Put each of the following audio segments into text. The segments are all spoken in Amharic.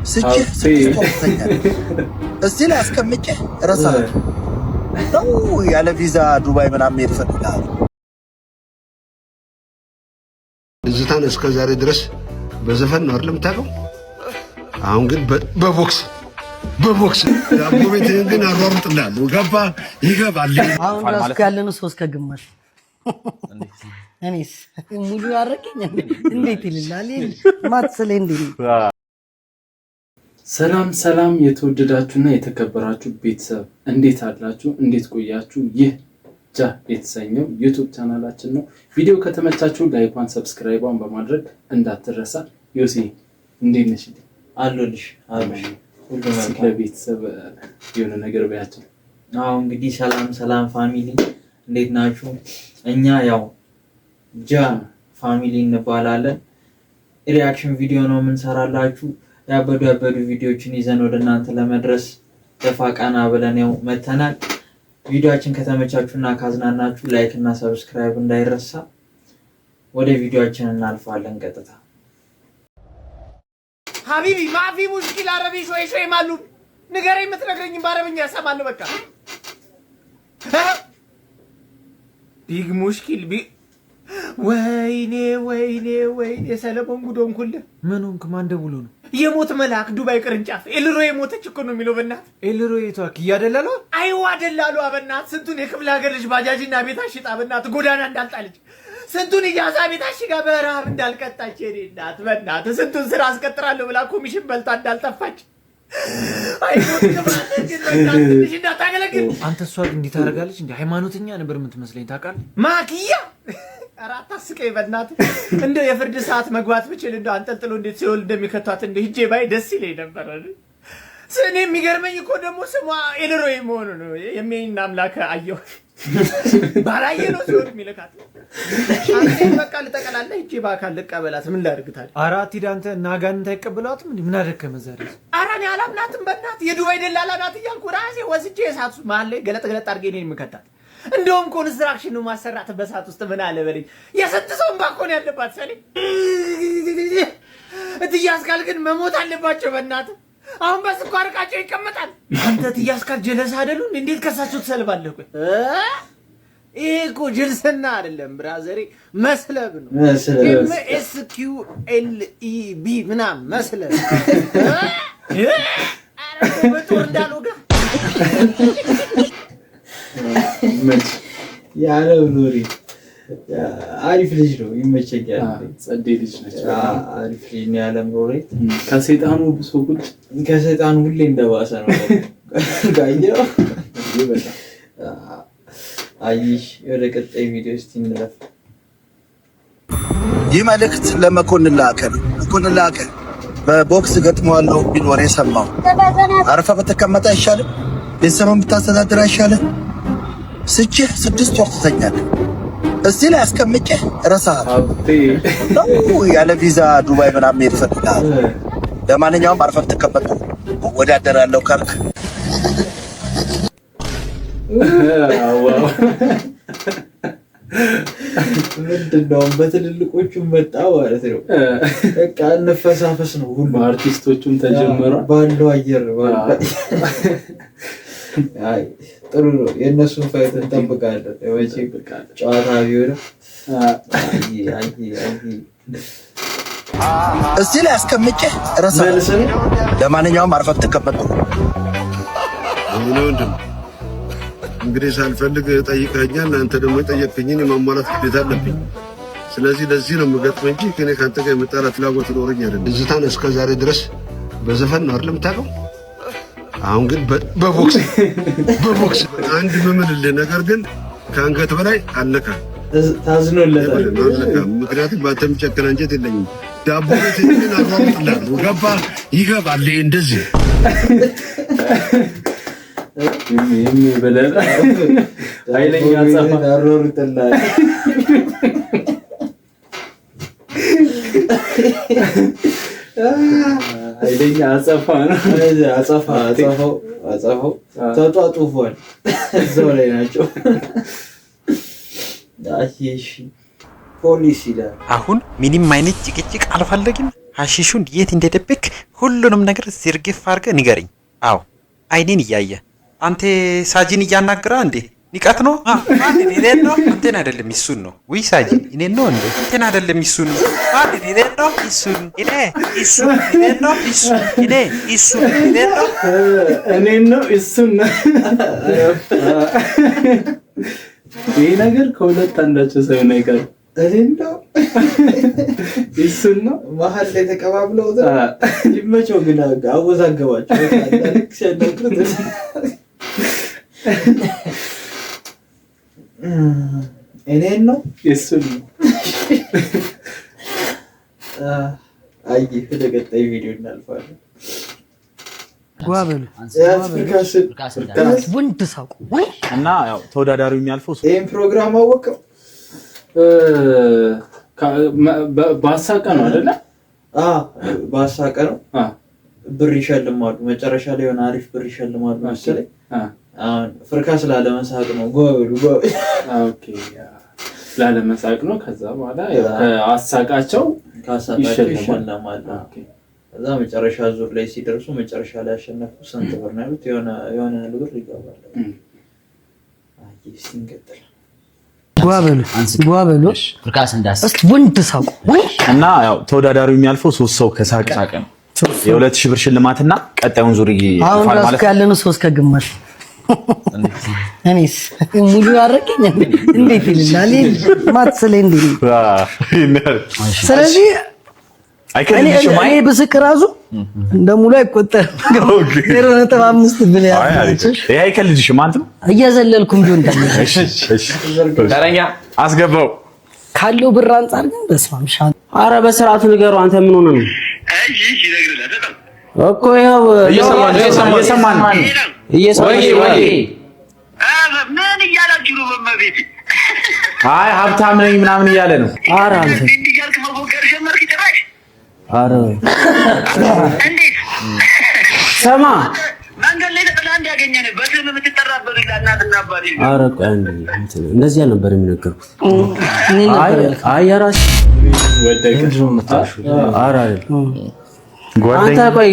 ስጭህ ስጦታኛል እዚህ ላይ አስቀምጬ ረሳለሁ ነው ያለ ቪዛ ዱባይ ምናምን ይፈልጋል እዝታን እስከ ዛሬ ድረስ በዘፈን ነው አይደል የምታውቀው? አሁን ግን በቦክስ ዳቦ ቤት ግን አሯሩጥልሃለሁ ገባ ይገባል። አሁን ራስ ያለነው 3 ከግማሽ እኔስ ሙሉ አረቀኝ እንዴት ይልላል ማትሰለ እንዴ? ሰላም የተወደዳችሁና የተከበራችሁ ቤተሰብ እንዴት አላችሁ? እንዴት ቆያችሁ? ይህ ጃ የተሰኘው ዩቲዩብ ቻናላችን ነው። ቪዲዮ ከተመቻችሁ ላይክዋን ሰብስክራይቧን በማድረግ እንዳትረሳ። ዮሲ እንዴት ነሽ? አለሁልሽ። ሁሉ መልካም። ቤተሰብ የሆነ ነገር በያቸው። አዎ እንግዲህ ሰላም ፋሚሊ እንዴት ናችሁ? እኛ ያው ጃ ፋሚሊ እንባላለን። ሪአክሽን ቪዲዮ ነው የምንሰራላችሁ። ያበዱ ቪዲዮዎችን ይዘን ወደ እናንተ ለመድረስ ደፋ ቀና ብለን ያው መተናል። ቪዲዮአችን ከተመቻችሁና ካዝናናችሁ ላይክ እና ሰብስክራይብ እንዳይረሳ። ወደ ቪዲዮአችን እናልፋለን ቀጥታ። ሀቢቢ ማፊ ሙሽኪል አረቢ ሾይ ማሉ ንገረኝ፣ የምትነግረኝም በአረብኛ እሰማለሁ። በቃ ቢግ ሙሽኪል ወይኔ ሰለሞን ጉዶን ኩለ ምን ሆንክ? ማን ደውሎ ነው? የሞት መልአክ ዱባይ ቅርንጫፍ ኤልሮ የሞተች እኮ ነው የሚለው። በእናት ኤልሮ የቷክ እያደላሉ አይዋ ደላሉ። በእናት ስንቱን የክፍለ ሀገር ልጅ ባጃጅና ቤት አሽጣ በእናት ጎዳና እንዳልጣለች፣ ስንቱን እያዛ ቤት አሽጋ በረሃብ እንዳልቀጣች፣ የኔ እናት በእናት ስንቱን ስራ አስቀጥራለሁ ብላ ኮሚሽን በልታ እንዳልጠፋች። አይሞት ከማለች ትንሽ እንዳታገለግል። አንተ እሷ እንዴት ታደርጋለች? እንዴ ሃይማኖተኛ ነበር የምትመስለኝ ታውቃለህ? ማኪያ አራታ ስቀይ በእናት እንደ የፍርድ ሰዓት መግባት ብችል እንደ አንጠልጥሎ እንዴት ሲወል እንደሚከቷት እንደ ሂጄ ባይ ደስ ይለኝ ነበር። እኔ የሚገርመኝ እኮ ደግሞ ስሟ ኤልሮይ መሆኑ ነው። የሚያይና አምላክ አየሁ ባላየ ነው ሲወል የሚልካት። አንተ በቃ ልጠቀላለ ሂጄ ባካል ልቀበላት። ምን ላድርግታል? አራት ሂድ አንተ ናጋንንት አይቀበሏትም እንዴ? ምን አደረከ መዛሬ? ኧረ እኔ አላምናትም በእናት የዱባይ ደላላ ናት እያልኩ ራሴ ወስጄ እሳት መሀል ላይ ገለጥ አድርጌ እኔን የምከታት። እንደውም ኮንስትራክሽን ነው ማሰራት በሳት ውስጥ ምን አለ በለኝ። የስንት ሰው ባኮን ያለባት ሰለኝ እትያስካል ግን መሞት አለባቸው በእናት። አሁን በስኳር ዕቃቸው ይቀመጣል። አንተ እትያስካል ጀለስ አይደሉም? እንዴት ከሳቸው ትሰልባለህ? ቆይ ይሄ እኮ ጅልስና አይደለም ብራዘሬ፣ መስለብ ነው። MSQLEB ምናምን መስለብ በጦር እንዳልወጋ ያለው ኑሪ አሪፍ ልጅ ነው፣ ይመቸኛል። ጸዴ ልጅ ነች። አሪፍ ልጅ ነው ያለም ኑሪ። ከሰይጣኑ ብሶ ቁጭ ከሰይጣኑ ሁሌ እንደባሰ ነው ጋየው። አይሽ ወደ ቀጣይ ቪዲዮ እስቲ እንለፍ። ይህ መልእክት ለመኮንን ላከ ነው። መኮንን ላከ በቦክስ ገጥመዋለሁ ቢል ወሬ ሰማሁ። አረፈ በተቀመጠ አይሻልም? ቤተሰብን ብታስተዳድር አይሻልም? ስጭህ 6 ወር ትተኛለህ። እዚህ ላይ አስቀምጬ ረሳለሁ ነው ያለ ቪዛ ዱባይ ምናምን ይፈልጋል። ለማንኛውም አርፈህ ተቀመጥ። ወዳደራለሁ ካልክ ምንድነው በትልልቆቹ መጣ ማለት ነው። በቃ እንፈሳፈስ ነው ሁሉ አርቲስቶቹም ተጀመረ ባለው አየር አይ ጥሩ ነው። የነሱን ፋይት እንጠብቃለን። ወጪ ጨዋታ ቢሆን እዚህ ላይ አስቀምጬ ረሳለሁ። ለማንኛውም አርፈህ ተቀመጥ። እንግዲህ ሳልፈልግ ጠይቀኛል። አንተ ደግሞ ጠየቅኝን የማሟላት ግዴታ አለብኝ። ስለዚህ ለዚህ ነው የምገጥመው እንጂ ከኔ ካንተ ጋር የመጣላት ፍላጎት ኖረኝ አይደለም። እዝታን እስከ ዛሬ ድረስ በዘፈን ነው አይደል የምታውቀው? አሁን ግን በቦክስ አንድ ምምልልህ ነገር ግን ከአንገት በላይ አለካ ታዝኖለታል። ምክንያቱም በአንተ የሚጨክን አንጀት የለኝም። ዳቦ ቤት ግን አሯሩጥልሃለሁ ገባ ይገባል። እንደዚህ የሚበለላ ኃይለኛ አጸፋ አሯሩጥልሃል። ኃይለኛ አጸፋ ነው። አጸፋው ተጧጡፏል። እዛው ላይ ናቸው። አሺሽ ፖሊስ ይላል። አሁን ምንም አይነት ጭቅጭቅ አልፈልግም። ሐሺሹን የት እንደደበክ ሁሉንም ነገር ዝርግፍ አድርገህ ንገረኝ። አዎ አይኔን እያየ አንተ ሳጂን እያናገራ እንዴ? ንቀት ነው እኔን ነው አንተን አይደለም እሱን ነው። ወይ ሳጂ እኔን ነው እንዴ? አንተን አይደለም እሱን ነው። እኔን ነው እሱን እኔ እሱን እኔን ነው እሱን እኔ እሱን እኔን ነው እኔን ነው እሱን ነው። ይሄ ነገር ከሁለት አንዳቸው ሰው ነው ይቀር። እኔን ነው እሱን ነው መሀል ላይ ተቀባብለው ይመቸው ግን አወዛገባቸው ልክ ሲያደርጉት እኔን ነው እሱን ነው። አይ ወደ ቀጣይ ቪዲዮ እናልፋለን። ጓበሉ ወንድ ሳቁ እና ያው ተወዳዳሪው የሚያልፈው ይሄን ፕሮግራም አወቀው ባሳቀ ነው አይደለ? ባሳቀ ነው። ብር ይሸልማሉ መጨረሻ ላይ የሆነ አሪፍ ብር ይሸልማሉ መሰለኝ። ፍርካ ስላለመሳቅ ነው። ጎበሉ ኦኬ ስላለመሳቅ ነው። ከዛ በኋላ አሳቃቸው ይሸልማሉ። ከዛ መጨረሻ ዙር ላይ ሲደርሱ መጨረሻ ላይ ያሸነፉ ስንት ብር ነው ያሉት? የሆነ ብር ይገባል። አይ ሲንገጥል ጓበሉ ፍርካስ እንዳስ ወንድ ሳቁ እና ያው ተወዳዳሪው የሚያልፈው 3 ሰው ከሳቀ ነው። የ2000 ብር ሽልማትና ቀጣዩን ዙር ይፋል ማለት ያለነው 3 ከግማሽ እኔስ ሙሉ አረቀኝ እንዴት ይልላል ማትሰለ እንዴ? ስለዚህ እኔ ብስቅ ራሱ እንደሙሉ አይቆጠርም። 0.5 ብለህ ይሄ አይከልድሽም አንተም እያዘለልኩም ቢሆን ተረኛ አስገባው ካለው ብር አንፃር ግን በስማምሻ ኧረ በስርዓቱ ንገረው። አንተ ምን ሆነ ነው? እሺ ይነግርልህ እኮ ያው እየሰማን ምን እያላችሁ ነው? በመቤት አይ ሀብታም ነኝ ምናምን እያለ ነው። ኧረ አንተ እንዲያልክ መፎገር ጀመርክ ጭራሽ። ኧረ እንዴት ሰማ መንገድ ላይ ተጥላ እንዲያገኘን በስም የምትጠራበት እናትና አባቴ። ኧረ ቆይ እንደዚህ ነበር የሚነገርኩት። አይ የራስ ኧረ አንተ ቆይ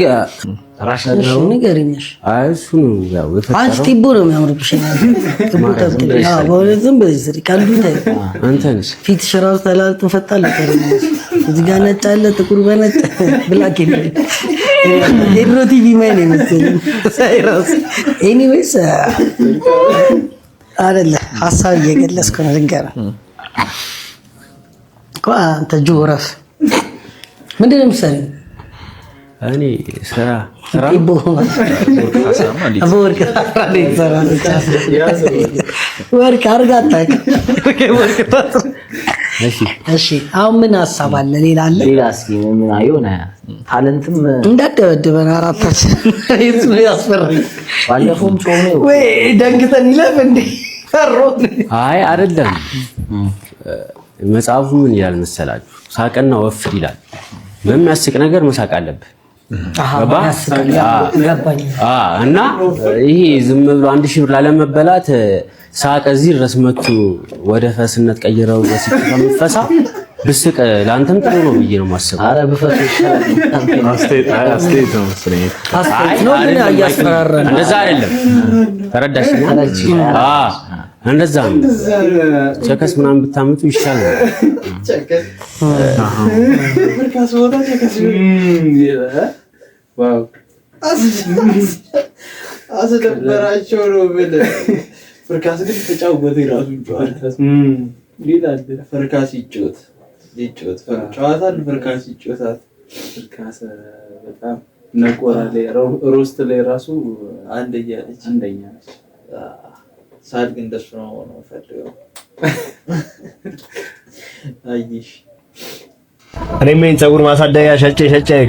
ራስህ ንገረኝሽ። አይ እሱ ነው ያው አንቺ ቲቦ ነው የሚያምርብሽ። በእውነትም በዚህ ቀልዱ አንተንስ ፊትሽ እራሱ ተላልቶ ፈጣን ለቀረኝ። እዚህ ጋር ነጭ አለ ጥቁር በነጭ ብላክ የድሮ ቲቪ ማይ ነው መሰለኝ ሳይራስ። ኤኒዌይስ አይደለ ሀሳብ እየገለጽኩ ነው። ልንገርህ እኮ አንተ ጆረፍ ምንድን ነው የምትሰሪው? እኔ ስራ ወርቅ አርጋታ። እሺ አሁን ምን ሀሳብ አለ? ሌላ አለ? ሌላ እስኪ ምን አይሆነ ታለንትም እንዳደበደበን አራታችን እሱ ነው ያስፈራኝ። ባለፈውም ጾም ነው ወይ ደንግተን ይለፍ እንዴ ፈሮን። አይ አይደለም መጽሐፉ ምን ይላል መሰላችሁ? ሳቅና ወፍር ይላል። በሚያስቅ ነገር መሳቅ አለብህ። እና ይሄ ዝም ብሎ 1000 ብር ላለመበላት ሳቅ እዚህ ድረስ መጥቶ ወደ ፈስነት ቀይረው በስቅ ከመፈሳ ብስቅ ለአንተም ጥሩ ነው ብዬ ነው የማስበው። ኧረ በፈሱ ይሻላል። አስተያየት ነው መሰለኝ። አስተያየት ነው ግን አያስፈራራን። እንደዛ አይደለም ተረዳሽ? እንደዛ ነው። ቸከስ ምናምን ብታመጡ ይሻላል። ቸከስ ፍርካስ ወጣ ቸከስ ዋው አስደበራቸው ነው ብለህ ፍርካስ ግን ተጫወተ የራሱ ጨዋታ ይላል። ፍርካስ ይጫወት ጨዋታን ፍርካስ ይጫወታል። ፍርካስ በጣም ነቆራ ላይ ሮስት ላይ ራሱ አንደኛ ነች። ሳድግ እንደሱ ነው ፈልገው አይሽ እኔም ይሄን ፀጉር ማሳደጊያ ሸጬ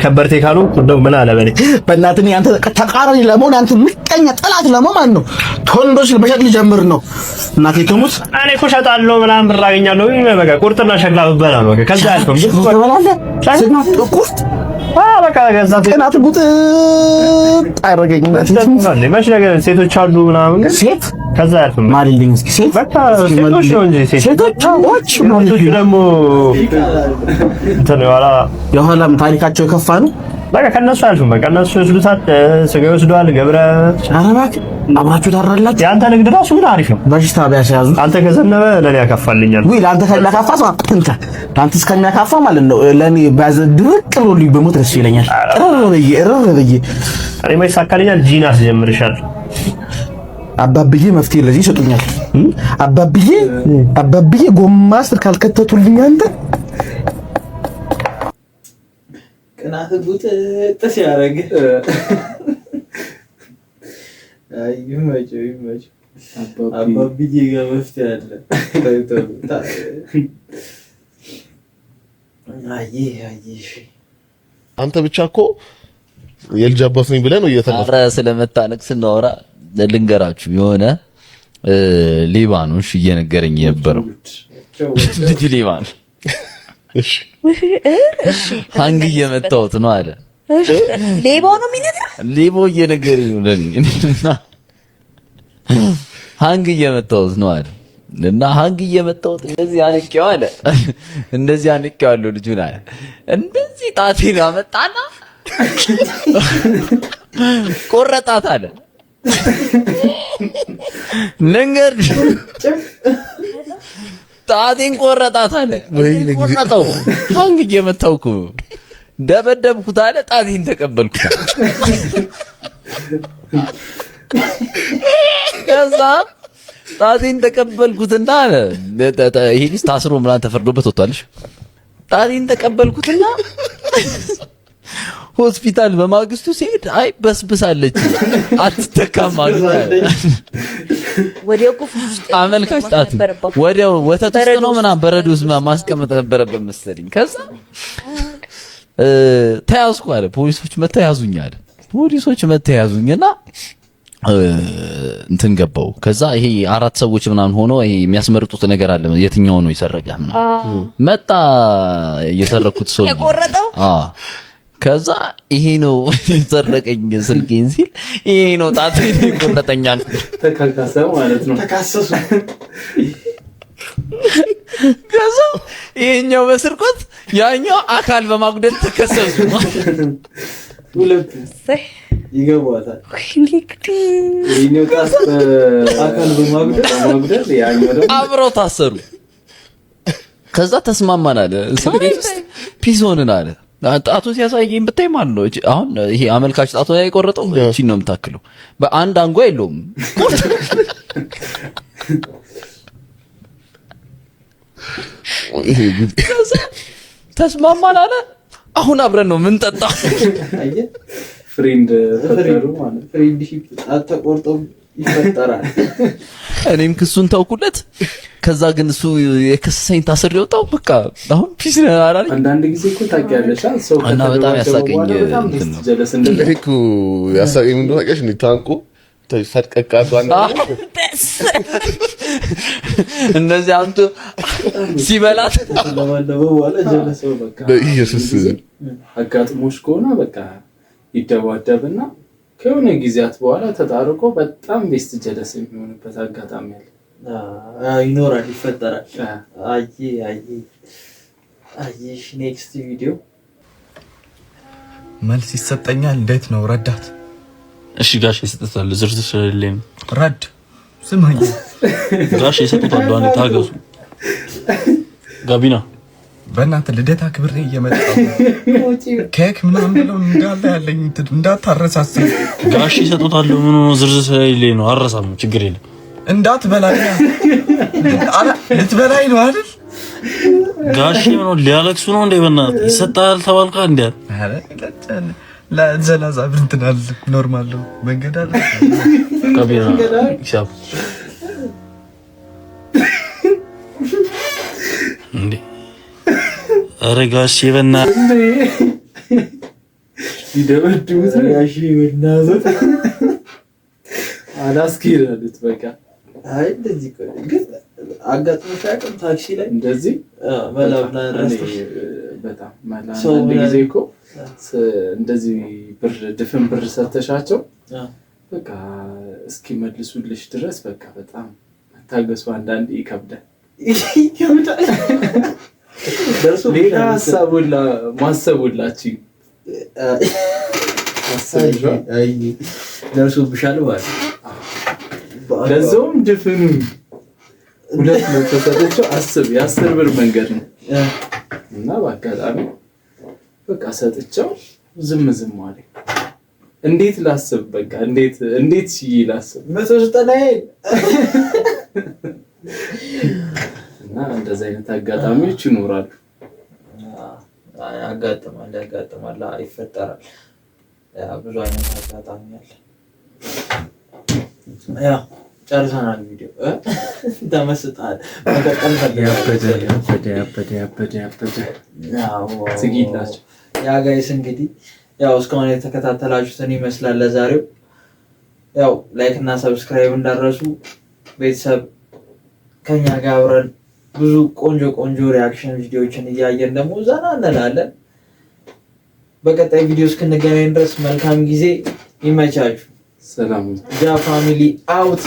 ከበርቴ ካሉ እንደው ምን አለ በኔ በእናትህ አንተ ተቃራኒ ለመሆን አንተ ምቀኛ ጠላት ለመሆን ነው። ቶንዶስ በሸጥ ሊጀምር ነው። እናቴ ትሙት እኔ እኮ እሸጣለሁ ምናምን ብር አገኛለሁ። በቃ ቁርጥና ሸክላ ብበላ ነው በቃ ከዛ አልኩም ግን ትበላለህ ቁርጥ በቃ ገዛ እናት ጉጥ አይረገኝም። መች ነገር ሴቶች አሉ ምናምን ሴት ከዛ አልኩም ማልልኝ እስኪ ሴት በቃ ሴቶች ነው እንጂ ሴቶች ደግሞ እንትን የኋላም ታሪካቸው የከፋ ነው። በቃ ከነሱ አልፈን በቃ እነሱ ይወስዱታል፣ ስጋ ይወስዷል። ገብረ ኧረ እባክህ አብራችሁ ታራላችሁ። የአንተ ንግድ ራሱ ግን አሪፍ ነው። በሽታ ቢያስያዙ አንተ ከዘነበ ለኔ ያካፋልኛል ወይ ለአንተ ከሚያካፋ ለአንተ እስከሚያካፋ ማለት ነው። ለኔ ባዘድርቅ ብሎልኝ በሞት ደስ ይለኛል። እረር ብዬ እኔ ማይሳካልኛል። ጂና አስጀምርሻለሁ። አባብዬ መፍትሄ ለዚህ ይሰጡኛል። አባብዬ ጎማ ስር ካልከተቱልኝ አንተ ቅናት ጉት ጥስ ያረግ ይመጭ አባብዬ ጋር መፍትሄ አለ። አንተ ብቻ እኮ የልጅ አባት ነኝ ብለህ ነው እየተናገረ ስለመታነቅ ስናወራ ልንገራችሁ የሆነ ሊባኖስ እየነገረኝ የነበረው ልጅ ሊባኖስ እሺ ሃንግ እየመታሁት ነው አለ። ሌባው ነው የሚነግረው። ሌባው እየነገረኝ ነው ለኔና ሃንግ እየመታሁት ነው አለ። እና ሃንግ እየመታሁት እንደዚህ አንቄው አለ። እንደዚህ አንቄው አለ ልጁን አለ። እንደዚህ ጣቴን አመጣና ቆረጣት አለ። ነገር ጣቴን ቆረጣት አለ። ወይኔ ቆረጠው። ሃንግ እየመታውኩ ደበደብኩት አለ። ጣቴን ተቀበልኩት። ከዛ ጣቴን ተቀበልኩትና አለ ይሄ ልጅ ታስሮ ምናምን ተፈርዶበት ወጥቷልሽ። ጣቴን ተቀበልኩትና ሆስፒታል በማግስቱ ሲሄድ አይ በስብሳለች አትተካም አሉ። ወዲያው ኩፍ አመልካች ጣት ወዲያው ወተት ውስጥ ነው ምናምን በረዶ ውስጥ ማስቀመጥ ነበረበት መሰለኝ። ከዛ ተያዝኩ አለ። ፖሊሶች መተው ያዙኝ አለ። ፖሊሶች መተው ያዙኝና እንትን ገባው። ከዛ ይሄ አራት ሰዎች ምናምን ሆኖ ይሄ የሚያስመርጡት ነገር አለ። የትኛው ነው የሰረቀ ምናምን መጣ የሰረኩት ሰው የቆረጠው ከዛ ይሄ ነው የሰረቀኝ ስልኬን ሲል ይሄ ነው ጣቴን ቆረጠኛል። ተካካሰ ማለት ነው። ተካሰሱ። ከዛ ይሄኛው በስርቆት ያኛው አካል በማጉደል ተከሰሱ። ሁለት ይገባታል። ይሄኛው ጣስ አካል በማጉደል ያኛው ደግሞ አብረው ታሰሩ። ከዛ ተስማማን አለ። ፒስ ሆነን አለ። ጣቱ ሲያሳየኝ ብታይ ማለት ነው። አሁን ይሄ አመልካች ጣቱ ላይ የቆረጠው እቺ ነው የምታክለው። በአንድ አንጓ የለውም። ተስማማን አለ። አሁን አብረን ነው ምን ጠጣ። አየ ፍሬንድ ተፈጠሩ ማለት ፍሬንድሺፕ ተቆርጦ ይፈጠራል። እኔም ክሱን ተውኩለት። ከዛ ግን እሱ የከሰሰኝ ታስር ይወጣው በቃ አሁን ፒስ ነው አላል። አንዳንድ ጊዜ እኮ ታውቂያለሽ ሰው እና በጣም ያሳቀኝ ጀለስ እንደልኩ ያሳቀኝ ምን እንደሆነሽ ነው ታንቁ ተፈጥቀቃቱ እነዚህ አንተ ሲበላት ለማለበው ዋለ ጀለስ በቃ በኢየሱስ አጋጥሞሽ ከሆነ በቃ ይደባደብና ከሆነ ጊዜያት በኋላ ተጣርቆ በጣም ቤስት ጀለስ የሚሆንበት አጋጣሚ አለ። ይኖራል፣ ይፈጠራል። አየሽ ኔክስት ቪዲዮ መልስ ይሰጠኛል። እንዴት ነው ረዳት? እሺ ጋሽ ይሰጣል። ዝርዝር ስለሌለኝ ረድ ስማኝ ጋሽ ይሰጣል። አንዴ ታገሱ። ጋቢና በእናትህ ልደታ ክብሬ እየመጣሁ ኬክ ምናምን ብለው እንዳለ ያለኝ እንዳታረሳስኝ። ጋሽ ይሰጣል። ምን ዝርዝር ስለሌለኝ ነው። አረሳም፣ ችግር የለም። እንዳትበላኝ ልትበላኝ ነው አይደል? ጋሽ ነው ሊያለቅሱ ነው እንደ በእናትህ ይሰጣል ተባልካ እንዴ? አረ ለዘላዛ ብንትናል ኖርማል ነው መንገድ አለ። ጋቢና ሂሳብ እንዴ አረ ጋሽ በእናትህ ይደበድቡት ጋሽ በእናትህ አላስኪራሉት በቃ አይ እንደዚህ ግን አጋጥሞሽ አያውቅም? ታክሲ ላይ እንደዚህ መላብላ ረስተሽ በጣም መላብላ አንድ ጊዜ እኮ እንደዚህ ብር ድፍን ብር ሰተሻቸው በቃ እስኪመልሱልሽ ድረስ በቃ በጣም መታገሱ አንዳንዴ ይከብዳል። ሌላ ሀሳቡላ ማሰቡላችሁ ደርሶብሻል ማለት ለዛውም ድፍኑ 200 ሰጥቼው አስብ የ10 ብር መንገድ ነው እና በአጋጣሚ በቃ ሰጥቼው ዝም አለ። እንዴት ላስብ በቃ እንዴት ላስብ 190 እና እንደዛ አይነት አጋጣሚዎች ይኖራሉ። ያጋጥማል ይፈጠራል። ብዙ አይነት አጋጣሚ አለ። ያው ጨርሰናል ቪዲዮ ተመስጣል። መቀጠል ትግይላችሁ ያ ጋይስ እንግዲህ ያው እስካሁን የተከታተላችሁትን ይመስላል ለዛሬው። ያው ላይክ እና ሰብስክራይብ እንዳረሱ ቤተሰብ ከኛ ጋር አብረን ብዙ ቆንጆ ሪአክሽን ቪዲዮዎችን እያየን ደግሞ ዘና እንላለን። በቀጣይ ቪዲዮ እስክንገናኝ ድረስ መልካም ጊዜ ይመቻችሁ። ሰላም። ጃ ፋሚሊ አውት